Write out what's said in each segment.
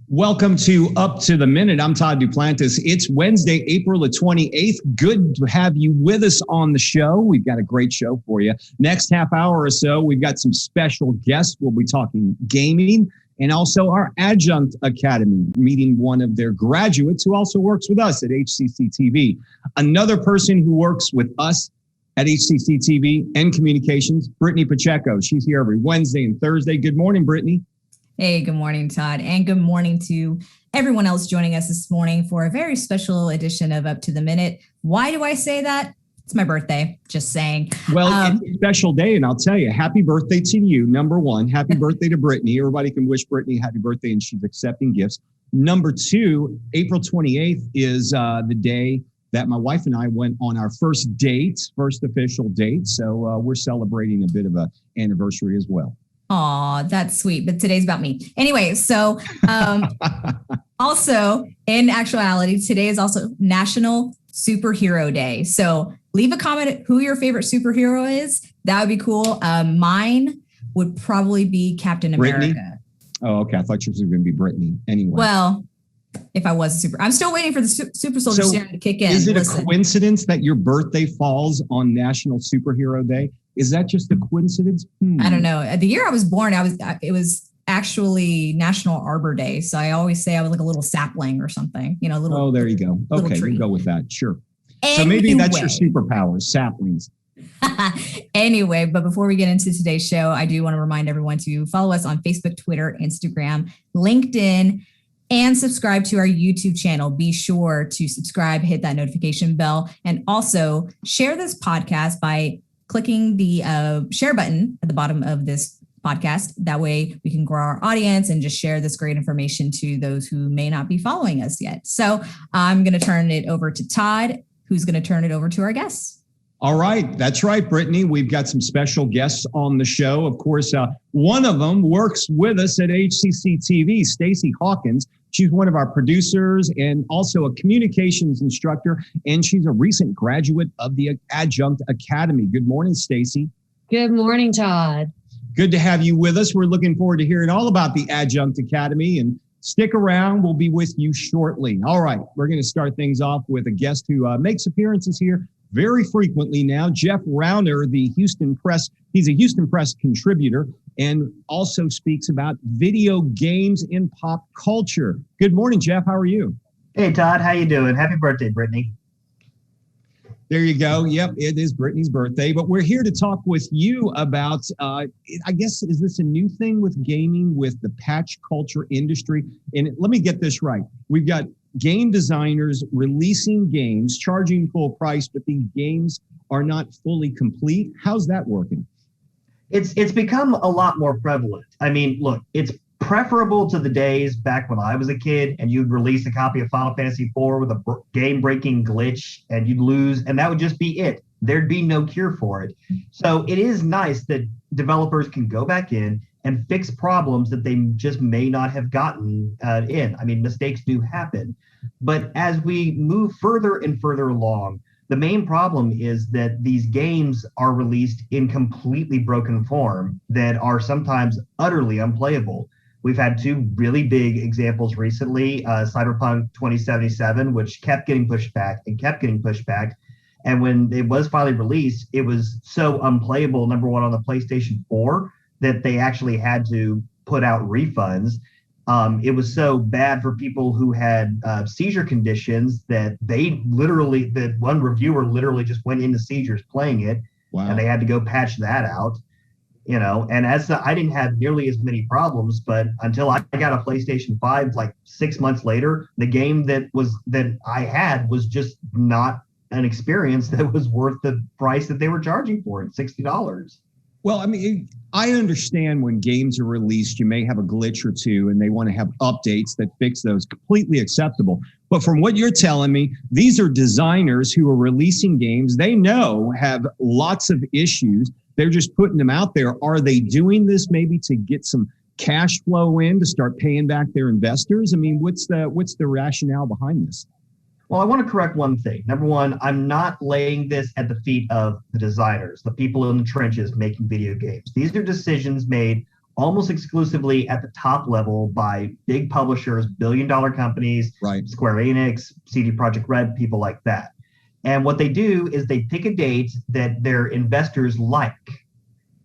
Welcome to Up to the Minute. I'm Todd Duplantis. It's Wednesday, April the 28th. Good to have you with us on the show. We've got a great show for you. Next half hour or so, we've got some special guests. We'll be talking gaming and also our Adjunct Academy, meeting one of their graduates who also works with us at HCCTV. Another person who works with us at HCCTV and Communications, Brainy Pacheco. She's here every Wednesday and Thursday. Good morning, Brainy. Hey, good morning, Todd. And good morning to everyone else joining us this morning for a very special edition of Up to the Minute. Why do I say that? It's my birthday, just saying. Well, it's a special day, and I'll tell you, happy birthday to you, number one. Happy birthday to Brainy. Everybody can wish Brainy happy birthday, and she's accepting gifts. Number two, April 28th is the day that my wife and I went on our first official date. So we're celebrating a bit of an anniversary as well. Aw, that's sweet. But today's about me. Anyway, so also in actuality, today is also National Superhero Day. So leave a comment who your favorite superhero is. That would be cool. Mine would probably be Captain Brittany? America. Oh, okay. I thought yours was going to be Brittany anyway. Well, if I was I'm still waiting for the super soldier serum to kick in. Is it a coincidence that your birthday falls on National Superhero Day? Is that just a coincidence? I don't know. The year I was born, it was actually National Arbor Day. So I always say I was like a little sapling or something, Oh, there you go. Okay, tree. You go with that. Sure. Anyway. So maybe that's your superpower, saplings. Anyway, but before we get into today's show, I do want to remind everyone to follow us on Facebook, Twitter, Instagram, LinkedIn, and subscribe to our YouTube channel. Be sure to subscribe, hit that notification bell, and also share this podcast by clicking the share button at the bottom of this podcast. That way we can grow our audience and just share this great information to those who may not be following us yet. So I'm going to turn it over to Todd, who's going to turn it over to our guests. All right. That's right, Brittany. We've got some special guests on the show. Of course, one of them works with us at HCCTV, Stacee Hawkins. She's one of our producers and also a communications instructor, and she's a recent graduate of the Adjunct Academy. Good morning, Stacee. Good morning, Todd. Good to have you with us. We're looking forward to hearing all about the Adjunct Academy, and stick around. We'll be with you shortly. All right. We're going to start things off with a guest who makes appearances here very frequently now, Jef Rouner, the Houston Press. He's a Houston Press contributor and also speaks about video games in pop culture. Good morning, Jef. How are you? Hey, Todd. How you doing? Happy birthday, Brittany. There you go. Yep, it is Brittany's birthday. But we're here to talk with you about, I guess, is this a new thing with gaming, with the patch culture industry? And let me get this right. We've got game designers releasing games, charging full price, but these games are not fully complete. How's that working? It's become a lot more prevalent. I mean, look, it's preferable to the days back when I was a kid and you'd release a copy of Final Fantasy IV with a game-breaking glitch and you'd lose, and that would just be it. There'd be no cure for it. So it is nice that developers can go back in and fix problems that they just may not have gotten in. I mean, mistakes do happen. But as we move further and further along, the main problem is that these games are released in completely broken form that are sometimes utterly unplayable. We've had two really big examples recently, Cyberpunk 2077, which kept getting pushed back and kept getting pushed back. And when it was finally released, it was so unplayable, number one, on the PlayStation 4, that they actually had to put out refunds. It was so bad for people who had seizure conditions that that one reviewer literally just went into seizures playing it. Wow. And they had to go patch that out, and I didn't have nearly as many problems, but until I got a PlayStation 5, like 6 months later, the game that I had was just not an experience that was worth the price that they were charging for it, $60. Well, I mean, I understand when games are released, you may have a glitch or two and they want to have updates that fix those. Completely acceptable. But from what you're telling me, these are designers who are releasing games they know have lots of issues. They're just putting them out there. Are they doing this maybe to get some cash flow in to start paying back their investors? I mean, what's the rationale behind this? Well, I want to correct one thing. Number one, I'm not laying this at the feet of the designers, the people in the trenches making video games. These are decisions made almost exclusively at the top level by big publishers, billion-dollar companies, right? Square Enix, CD Projekt Red, people like that. And what they do is they pick a date that their investors like.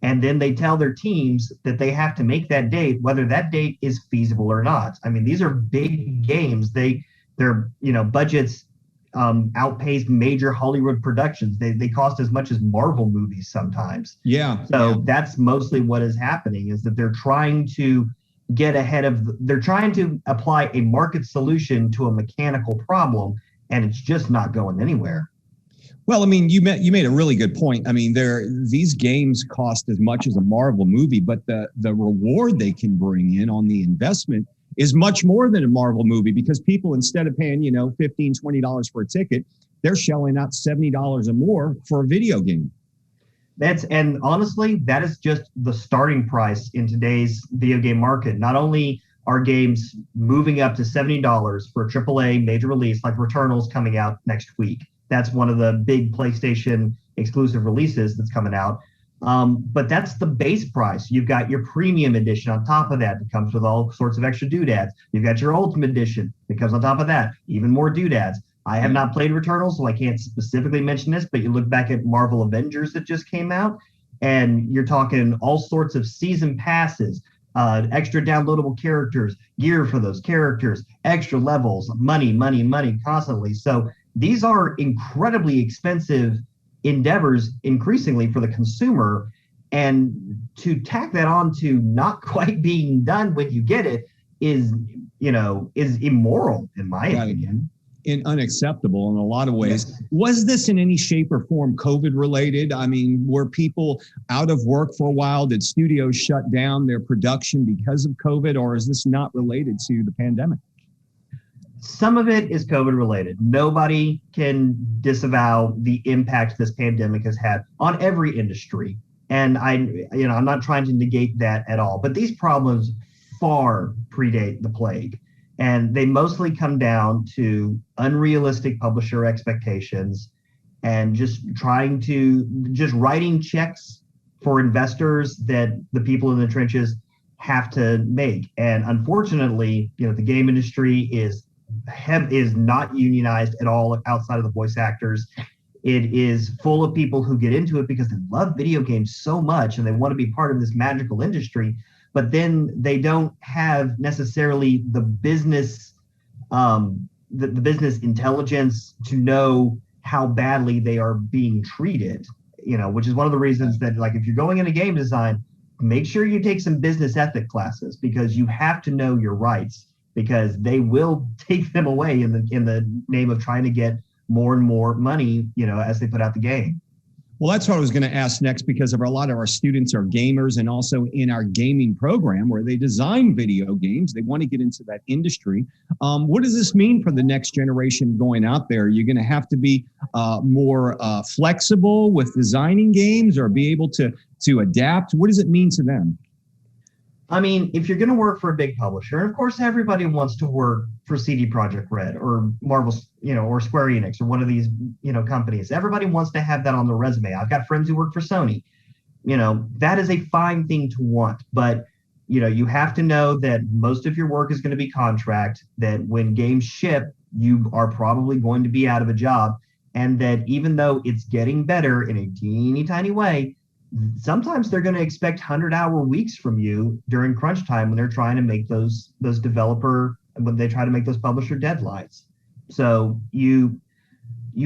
And then they tell their teams that they have to make that date, whether that date is feasible or not. I mean, these are big games. Their budgets outpace major Hollywood productions. They cost as much as Marvel movies sometimes. Yeah. So that's mostly what is happening, is that they're trying to get ahead of, they're trying to apply a market solution to a mechanical problem, and it's just not going anywhere. Well, I mean, you made a really good point. I mean, these games cost as much as a Marvel movie, but the reward they can bring in on the investment is much more than a Marvel movie, because people, instead of paying, $15, $20 for a ticket, they're shelling out $70 or more for a video game. And honestly, that is just the starting price in today's video game market. Not only are games moving up to $70 for a AAA major release like Returnal's coming out next week. That's one of the big PlayStation exclusive releases that's coming out. But that's the base price. You've got your premium edition on top of that. It comes with all sorts of extra doodads. You've got your ultimate edition that comes on top of that, even more doodads. I have not played Returnal, so I can't specifically mention this, but you look back at Marvel Avengers that just came out, and you're talking all sorts of season passes, extra downloadable characters, gear for those characters, extra levels, money constantly. So these are incredibly expensive endeavors increasingly for the consumer, and to tack that on to not quite being done when you get it is immoral, in my opinion. And unacceptable in a lot of ways. Yes. Was this in any shape or form COVID related? I mean, were people out of work for a while? Did studios shut down their production because of COVID, or is this not related to the pandemic? Some of it is COVID related. Nobody can disavow the impact this pandemic has had on every industry. And I'm not trying to negate that at all, but these problems far predate the plague. And they mostly come down to unrealistic publisher expectations and just writing checks for investors that the people in the trenches have to make. And unfortunately, the game industry is not unionized at all outside of the voice actors. It is full of people who get into it because they love video games so much and they want to be part of this magical industry, but then they don't have necessarily the business the business intelligence to know how badly they are being treated, which is one of the reasons that, like, if you're going into game design, make sure you take some business ethic classes, because you have to know your rights, because they will take them away in the name of trying to get more and more money, as they put out the game. Well, that's what I was going to ask next, because a lot of our students are gamers, and also in our gaming program where they design video games, they want to get into that industry. What does this mean for the next generation going out there? You're going to have to be more flexible with designing games, or be able to adapt. What does it mean to them? I mean, if you're going to work for a big publisher, and of course everybody wants to work for CD Projekt Red or Marvel, or Square Enix or one of these, companies. Everybody wants to have that on their resume. I've got friends who work for Sony. That is a fine thing to want, but you have to know that most of your work is going to be contract, that when games ship, you are probably going to be out of a job, and that even though it's getting better in a teeny tiny way, sometimes they're going to expect 100-hour weeks from you during crunch time when they're trying to make those when they try to make those publisher deadlines. So you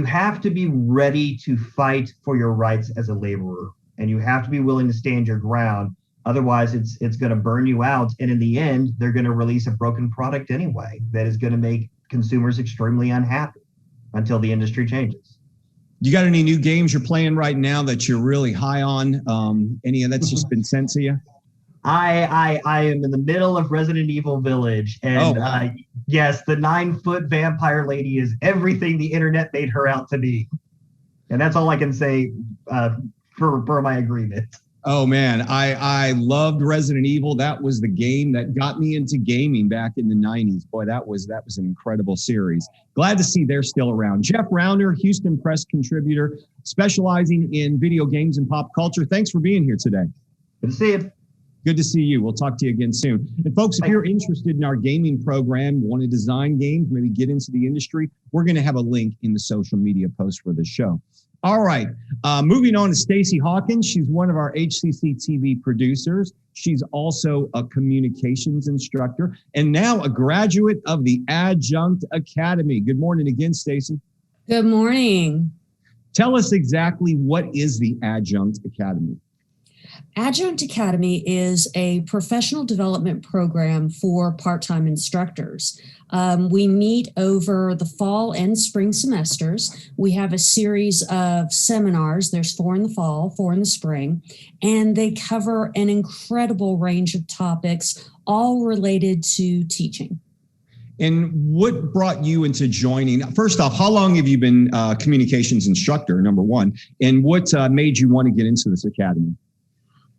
have to be ready to fight for your rights as a laborer, and you have to be willing to stand your ground. Otherwise, it's going to burn you out, and in the end, they're going to release a broken product anyway that is going to make consumers extremely unhappy until the industry changes. You got any new games you're playing right now that you're really high on? Any of that's just been sent to you? I am in the middle of Resident Evil Village, and yes, the 9-foot vampire lady is everything the internet made her out to be, and that's all I can say for my agreement. Oh man, I loved Resident Evil. That was the game that got me into gaming back in the 90s. Boy, that was an incredible series. Glad to see they're still around. Jef Rouner, Houston Press contributor, specializing in video games and pop culture. Thanks for being here today. Good to see you. Good to see you. We'll talk to you again soon. And folks, if you're interested in our gaming program, want to design games, maybe get into the industry, we're going to have a link in the social media post for the show. All right. Moving on to Stacee Hawkins. She's one of our HCCTV producers. She's also a communications instructor and now a graduate of the Adjunct Academy. Good morning again, Stacee. Good morning. Tell us exactly what is the Adjunct Academy. Adjunct Academy is a professional development program for part-time instructors. We meet over the fall and spring semesters. We have a series of seminars. There's 4 in the fall, 4 in the spring, and they cover an incredible range of topics, all related to teaching. And what brought you into joining? First off, how long have you been a communications instructor, number one? And what made you want to get into this academy?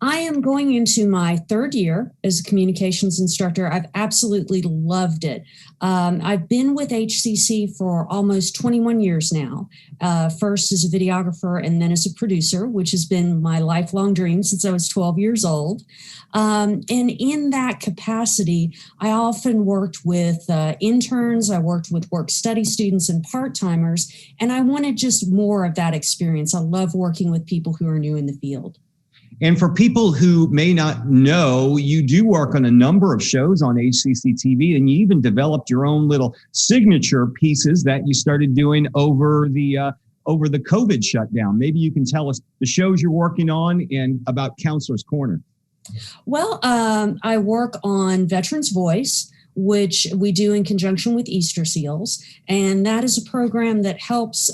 I am going into my 3rd year as a communications instructor. I've absolutely loved it. I've been with HCC for almost 21 years now, first as a videographer and then as a producer, which has been my lifelong dream since I was 12 years old. And in that capacity, I often worked with interns, I worked with work-study students and part-timers, and I wanted just more of that experience. I love working with people who are new in the field. And for people who may not know, you do work on a number of shows on HCCTV, and you even developed your own little signature pieces that you started doing over the COVID shutdown. Maybe you can tell us the shows you're working on and about Counselor's Corner. Well, I work on Veterans Voice, which we do in conjunction with Easter Seals. And that is a program that helps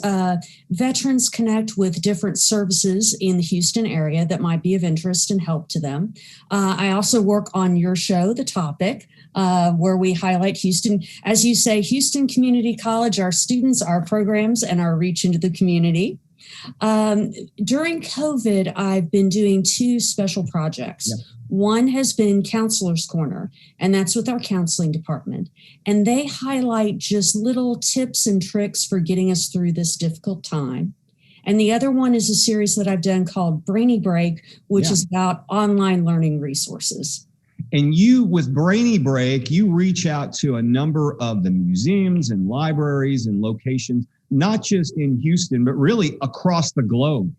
veterans connect with different services in the Houston area that might be of interest and help to them. I also work on your show, The Topic, where we highlight Houston, as you say, Houston Community College, our students, our programs, and our reach into the community. During COVID, I've been doing 2 special projects. Yep. One has been Counselor's Corner, and that's with our counseling department. And they highlight just little tips and tricks for getting us through this difficult time. And the other one is a series that I've done called Brainy Break, which is about online learning resources. And you, with Brainy Break, you reach out to a number of the museums and libraries and locations, not just in Houston, but really across the globe.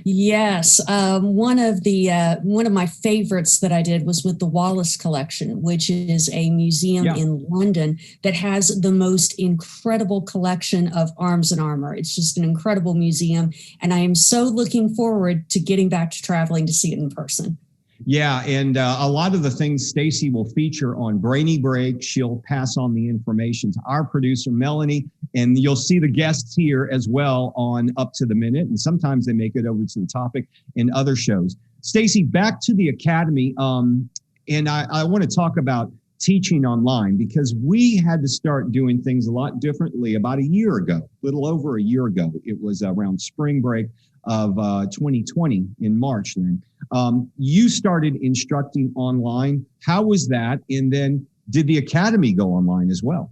Yes. One of my favorites that I did was with the Wallace Collection, which is a museum in London that has the most incredible collection of arms and armor. It's just an incredible museum. And I am so looking forward to getting back to traveling to see it in person. Yeah, and a lot of the things Stacee will feature on Brainy Break, she'll pass on the information to our producer, Melanie, and you'll see the guests here as well on Up to the Minute, and sometimes they make it over to The Topic and other shows. Stacee, back to the Academy, and I want to talk about teaching online because we had to start doing things a lot differently about a year ago, a little over a year ago. It was around spring break of 2020 in March then. You started instructing online. How was that? And then did the Academy go online as well?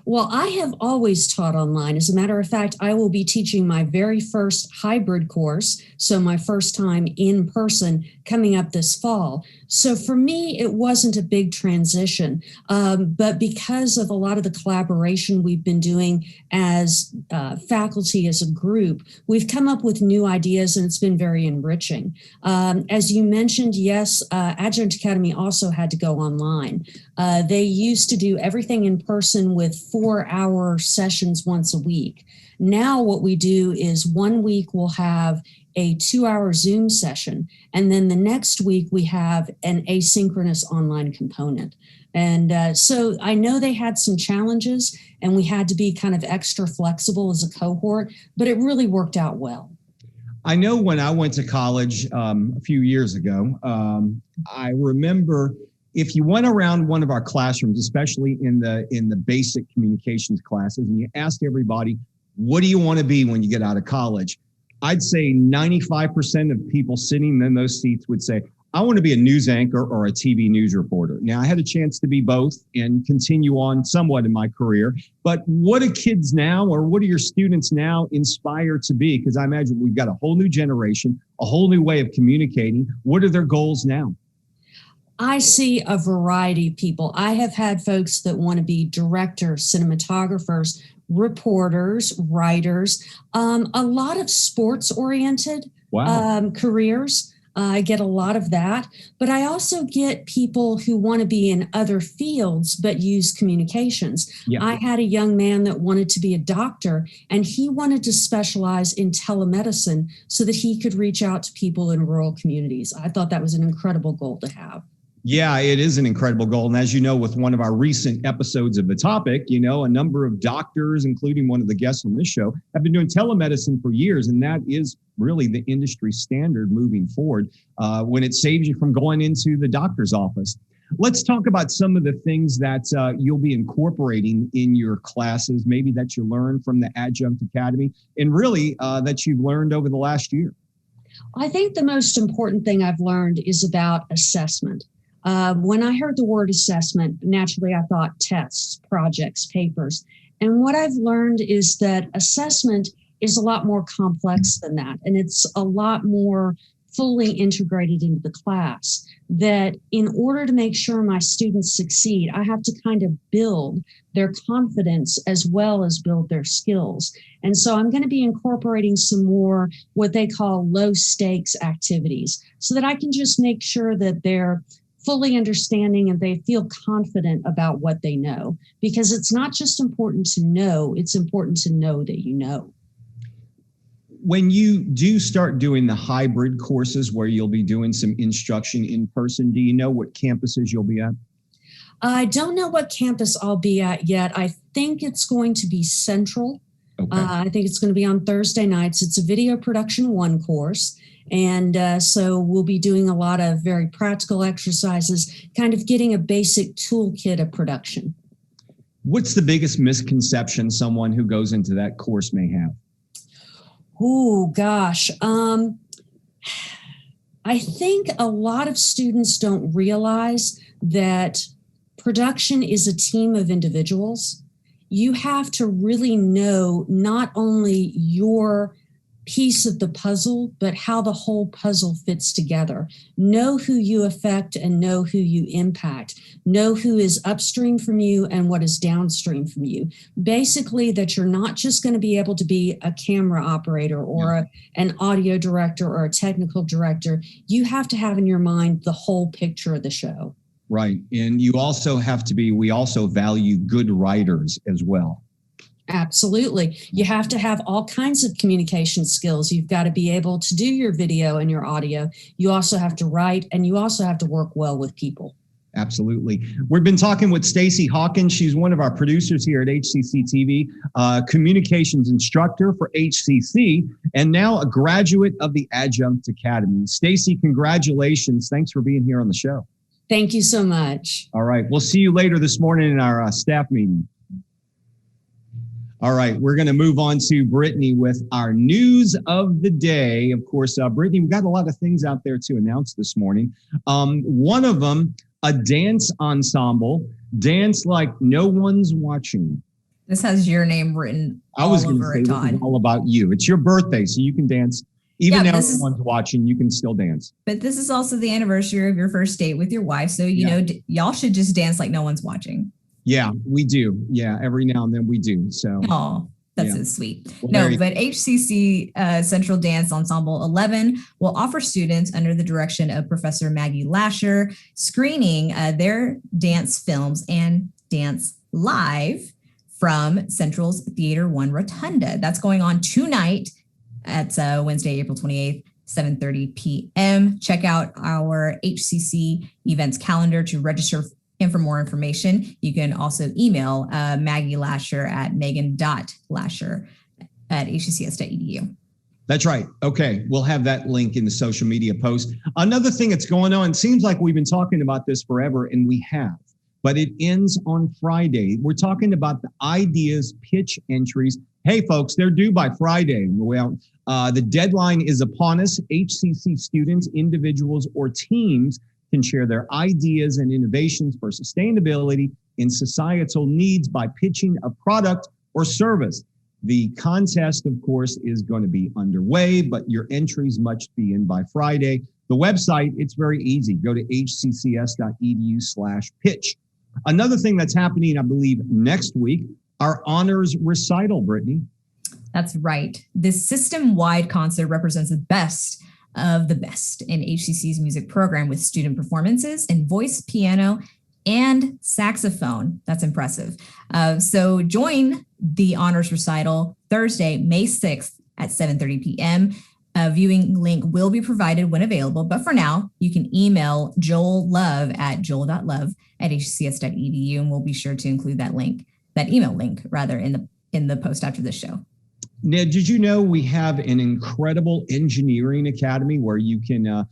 Well, I have always taught online. As a matter of fact, I will be teaching my very first hybrid course, so my first time in person, coming up this fall. So for me, it wasn't a big transition, but because of a lot of the collaboration we've been doing as faculty, as a group, we've come up with new ideas and it's been very enriching. As you mentioned, yes, Adjunct Academy also had to go online. They used to do everything in person with 4-hour sessions once a week. Now what we do is 1 week we'll have a 2-hour Zoom session, and then the next week we have an asynchronous online component. And so I know they had some challenges and we had to be kind of extra flexible as a cohort, but it really worked out well. I know when I went to college a few years ago, I remember if you went around one of our classrooms, especially in the basic communications classes, and you asked everybody, what do you want to be when you get out of college? I'd say 95% of people sitting in those seats would say, I want to be a news anchor or a TV news reporter. Now, I had a chance to be both and continue on somewhat in my career. But what do kids now, or what are your students now inspired to be? Because I imagine we've got a whole new generation, a whole new way of communicating. What are their goals now? I see a variety of people. I have had folks that want to be directors, cinematographers, reporters, writers, a lot of sports oriented careers. I get a lot of that, but I also get people who want to be in other fields but use communications. Yeah. I had a young man that wanted to be a doctor, and he wanted to specialize in telemedicine so that he could reach out to people in rural communities. I thought that was an incredible goal to have. Yeah, it is an incredible goal. And as you know, with one of our recent episodes of the topic, you know, a number of doctors, including one of the guests on this show, have been doing telemedicine for years. And that is really the industry standard moving forward when it saves you from going into the doctor's office. Let's talk about some of the things that you'll be incorporating in your classes, maybe that you learned from the Adjunct Academy, and really that you've learned over the last year. I think the most important thing I've learned is about assessment. When I heard the word assessment, naturally I thought tests, projects, papers. And what I've learned is that assessment is a lot more complex than that. And it's a lot more fully integrated into the class, that in order to make sure my students succeed, I have to kind of build their confidence as well as build their skills. And so I'm going to be incorporating some more what they call low stakes activities so that I can just make sure that they're fully understanding and they feel confident about what they know, because it's not just important to know, it's important to know that you know. When you do start doing the hybrid courses where you'll be doing some instruction in person, do you know what campuses you'll be at? I don't know what campus I'll be at yet. I think it's going to be Central. Okay. I think it's going to be on Thursday nights. It's a video production 1 course. And so we'll be doing a lot of very practical exercises, kind of getting a basic toolkit of production. What's the biggest misconception someone who goes into that course may have? Oh, gosh. I think a lot of students don't realize that production is a team of individuals. You have to really know not only your piece of the puzzle, but how the whole puzzle fits together. Know who you affect and know who you impact. Know who is upstream from you and what is downstream from you. Basically, that you're not just going to be able to be a camera operator or an audio director or a technical director. You have to have in your mind the whole picture of the show. Right. And you also have to be, we also value good writers as well. Absolutely. You have to have all kinds of communication skills. You've got to be able to do your video and your audio. You also have to write, and you also have to work well with people. Absolutely. We've been talking with Stacee Hawkins. She's one of our producers here at HCCTV, communications instructor for HCC, and now a graduate of the Adjunct Academy. Stacee, congratulations. Thanks for being here on the show. Thank you so much. All right. We'll see you later this morning in our staff meeting. All right, we're going to move on to Brittany with our news of the day. Of course, Brittany, we've got a lot of things out there to announce this morning. One of them, a dance ensemble, Dance Like No One's Watching. This has your name written all over it, Todd. This is all about you. It's your birthday, so you can dance. Even now, no one's watching, you can still dance. But this is also the anniversary of your first date with your wife, so you know y'all should just dance like no one's watching. Yeah, we do. Yeah, every now and then we do. So. Oh, that's so sweet. Well, but HCC Central Dance Ensemble 11 will offer students under the direction of Professor Maggie Lasher screening their dance films and dance live from Central's Theater 1 Rotunda. That's going on tonight at Wednesday, April 28th. 7:30 p.m. Check out our HCC events calendar to register. And for more information, you can also email Maggie Lasher at megan.lasher@hccs.edu. That's right. Okay. We'll have that link in the social media post. Another thing that's going on, it seems like we've been talking about this forever, and we have, but it ends on Friday. We're talking about the ideas pitch entries. Hey, folks, they're due by Friday. Well, the deadline is upon us. HCC students, individuals, or teams can share their ideas and innovations for sustainability in societal needs by pitching a product or service. The contest, of course, is going to be underway, but your entries must be in by Friday. The website, it's very easy. Go to hccs.edu/pitch. Another thing that's happening, I believe, next week, our honors recital, Brittany. That's right. This system-wide concert represents the best of the best in HCC's music program with student performances in voice, piano, and saxophone. That's impressive. So join the honors recital Thursday, May 6th at 7:30 p.m. A viewing link will be provided when available, but for now, you can email joellove at joel.love@hccs.edu, and we'll be sure to include that email link in the post after the show. Now, did you know we have an incredible engineering academy where you can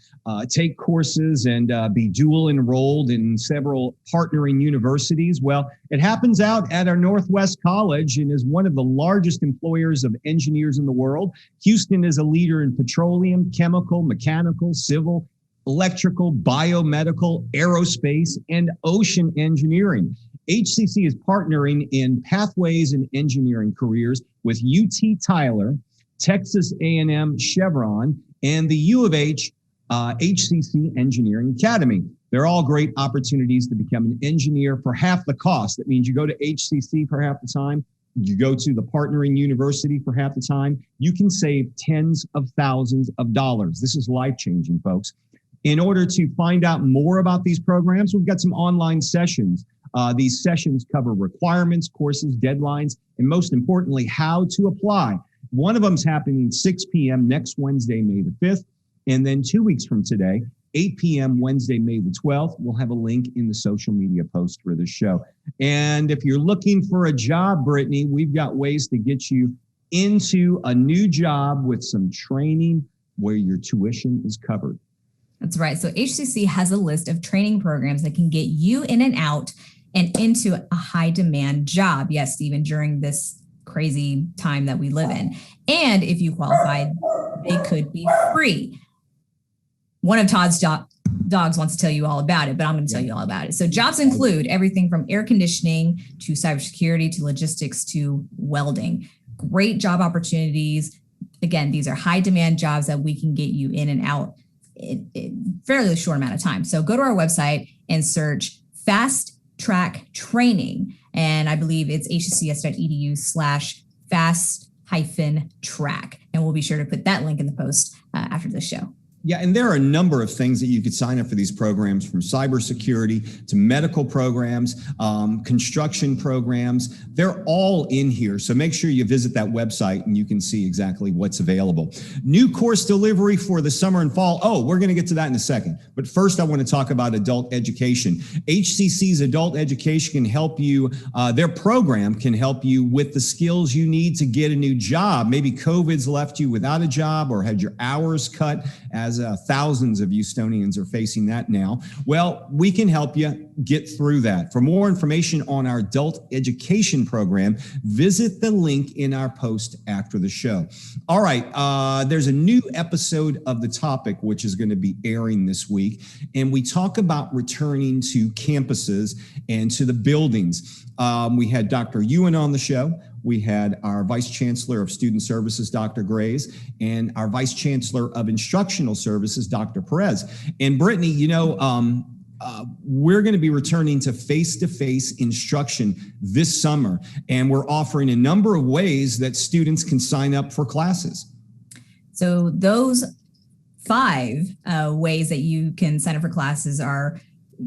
take courses and be dual enrolled in several partnering universities? Well, it happens out at our Northwest College and is one of the largest employers of engineers in the world. Houston is a leader in petroleum, chemical, mechanical, civil, electrical, biomedical, aerospace, and ocean engineering. HCC is partnering in pathways and engineering careers with UT Tyler, Texas A&M Chevron, and the U of H HCC Engineering Academy. They're all great opportunities to become an engineer for half the cost. That means you go to HCC for half the time, you go to the partnering university for half the time, you can save tens of thousands of dollars. This is life-changing, folks. In order to find out more about these programs, we've got some online sessions. These sessions cover requirements, courses, deadlines, and most importantly, how to apply. One of them is happening 6 p.m. next Wednesday, May the 5th. And then 2 weeks from today, 8 p.m. Wednesday, May the 12th, we'll have a link in the social media post for the show. And if you're looking for a job, Brittany, we've got ways to get you into a new job with some training where your tuition is covered. That's right. So HCC has a list of training programs that can get you in and out and into a high demand job. Yes, Stephen, during this crazy time that we live in. And if you qualified, they could be free. One of Todd's dogs wants to tell you all about it, but I'm going to tell you all about it. So jobs include everything from air conditioning to cybersecurity to logistics to welding. Great job opportunities. Again, these are high demand jobs that we can get you in and out in fairly short amount of time. So go to our website and search Fast Track Training. And I believe it's hccs.edu/fast-track. And we'll be sure to put that link in the post after the show. Yeah, and there are a number of things that you could sign up for these programs, from cybersecurity to medical programs, construction programs. They're all in here. So make sure you visit that website and you can see exactly what's available. New course delivery for the summer and fall. Oh, we're going to get to that in a second. But first, I want to talk about adult education. HCC's adult education can help you. Their program can help you with the skills you need to get a new job. Maybe COVID's left you without a job or had your hours cut, as thousands of Houstonians are facing that now. Well, we can help you get through that. For more information on our adult education program, visit the link in our post after the show. All right, there's a new episode of The Topic, which is going to be airing this week, and we talk about returning to campuses and to the buildings. We had Dr. Ewan on the show. We had our Vice Chancellor of Student Services, Dr. Grays, and our Vice Chancellor of Instructional Services, Dr. Perez. And Brittany, you know, we're going to be returning to face-to-face instruction this summer, and we're offering a number of ways that students can sign up for classes. So those 5 ways that you can sign up for classes are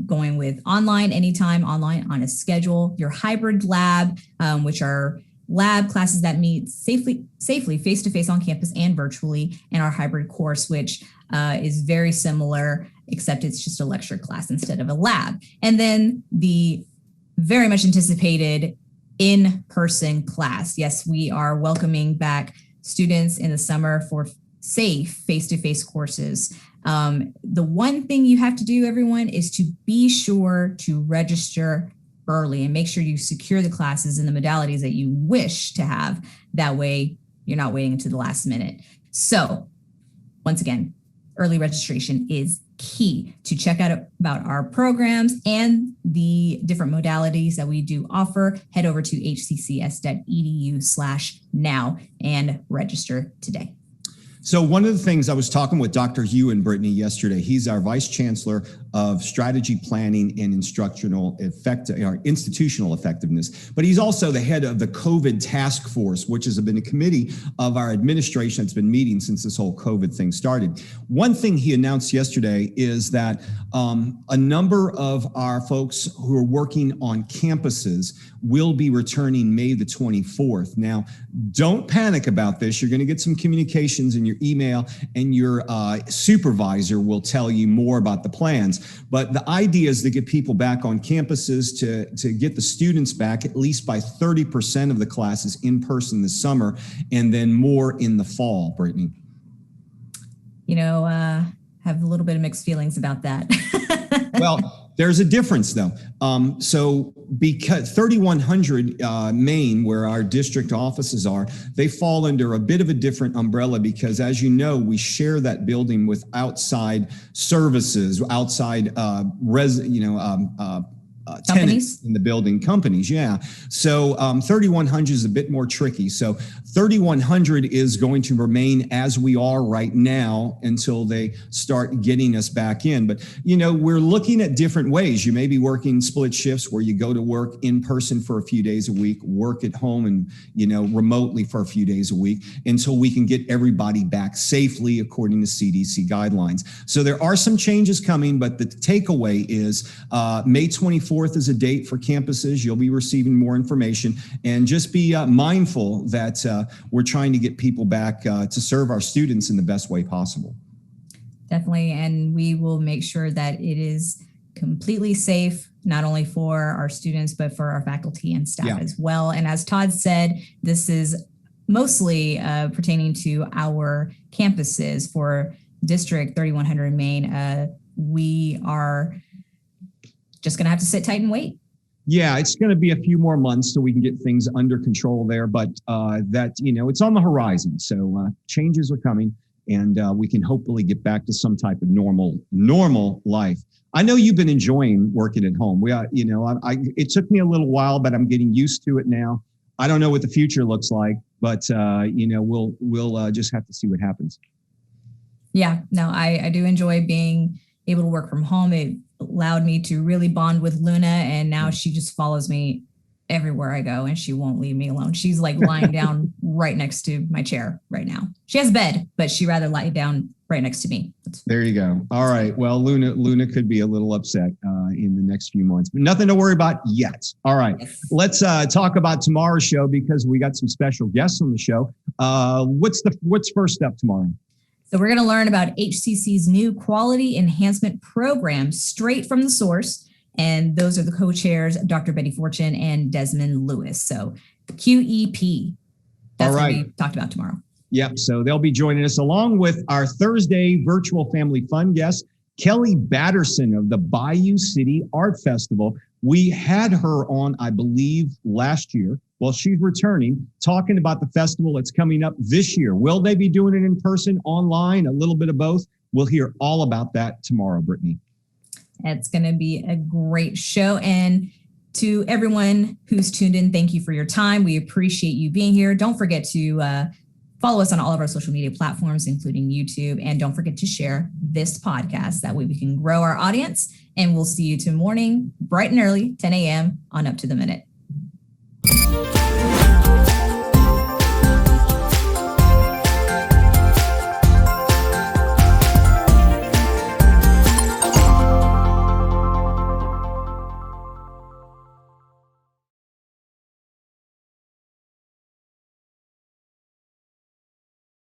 going with online, anytime, online on a schedule, your hybrid lab, which are lab classes that meet safely face-to-face on campus and virtually, and our hybrid course, which is very similar, except it's just a lecture class instead of a lab. And then the very much anticipated in-person class. Yes, we are welcoming back students in the summer for safe face-to-face courses. The one thing you have to do, everyone, is to be sure to register early and make sure you secure the classes and the modalities that you wish to have. That way, you're not waiting until the last minute. So once again, early registration is key. To check out about our programs and the different modalities that we do offer, head over to hccs.edu/now and register today. So one of the things I was talking with Dr. Hugh and Brittany yesterday, he's our Vice Chancellor of Strategy Planning and institutional effectiveness, but he's also the head of the COVID Task Force, which has been a committee of our administration that's been meeting since this whole COVID thing started. One thing he announced yesterday is that a number of our folks who are working on campuses will be returning May the 24th. Now, don't panic about this. You're going to get some communications in your email, and your supervisor will tell you more about the plans. But the idea is to get people back on campuses, to get the students back at least by 30% of the classes in person this summer, and then more in the fall, Brittany. Have a little bit of mixed feelings about that. Well, there's a difference though. So because 3100 Main, where our district offices are, they fall under a bit of a different umbrella because, as you know, we share that building with outside services, outside tenants in the building, companies. Yeah. So 3100 is a bit more tricky. So 3100 is going to remain as we are right now until they start getting us back in. But, we're looking at different ways. You may be working split shifts where you go to work in person for a few days a week, work at home and, remotely for a few days a week until we can get everybody back safely according to CDC guidelines. So there are some changes coming, but the takeaway is May 24th is a date for campuses. You'll be receiving more information, and just be mindful that we're trying to get people back to serve our students in the best way possible. Definitely. And we will make sure that it is completely safe, not only for our students, but for our faculty and staff as well. And as Todd said, this is mostly pertaining to our campuses. For District 3100 Main, we are just going to have to sit tight and wait. Yeah, it's going to be a few more months so we can get things under control there, but it's on the horizon. So changes are coming, and we can hopefully get back to some type of normal life. I know you've been enjoying working at home. It took me a little while, but I'm getting used to it now. I don't know what the future looks like, but we'll just have to see what happens. Yeah, no, I do enjoy being able to work from home. It allowed me to really bond with Luna, and now she just follows me everywhere I go, and she won't leave me alone. She's like lying down right next to my chair right now. She has a bed, but she'd rather lie down right next to me. There you go. All right. Well, Luna could be a little upset in the next few months, but nothing to worry about yet. All right. Yes. Let's talk about tomorrow's show because we got some special guests on the show. What's first up tomorrow? So we're going to learn about HCC's new quality enhancement program straight from the source. And those are the co-chairs, Dr. Betty Fortune and Desmond Lewis. So QEP. That's what we talked about tomorrow. Yep. So they'll be joining us along with our Thursday virtual family fun guest, Kelly Batterson of the Bayou City Art Festival. We had her on, I believe, last year. Well, she's returning, talking about the festival that's coming up this year. Will they be doing it in person, online, a little bit of both? We'll hear all about that tomorrow, Brittany. It's going to be a great show. And to everyone who's tuned in, thank you for your time. We appreciate you being here. Don't forget to follow us on all of our social media platforms, including YouTube. And don't forget to share this podcast. That way we can grow our audience. And we'll see you tomorrow morning, bright and early, 10 a.m. on Up to the Minute.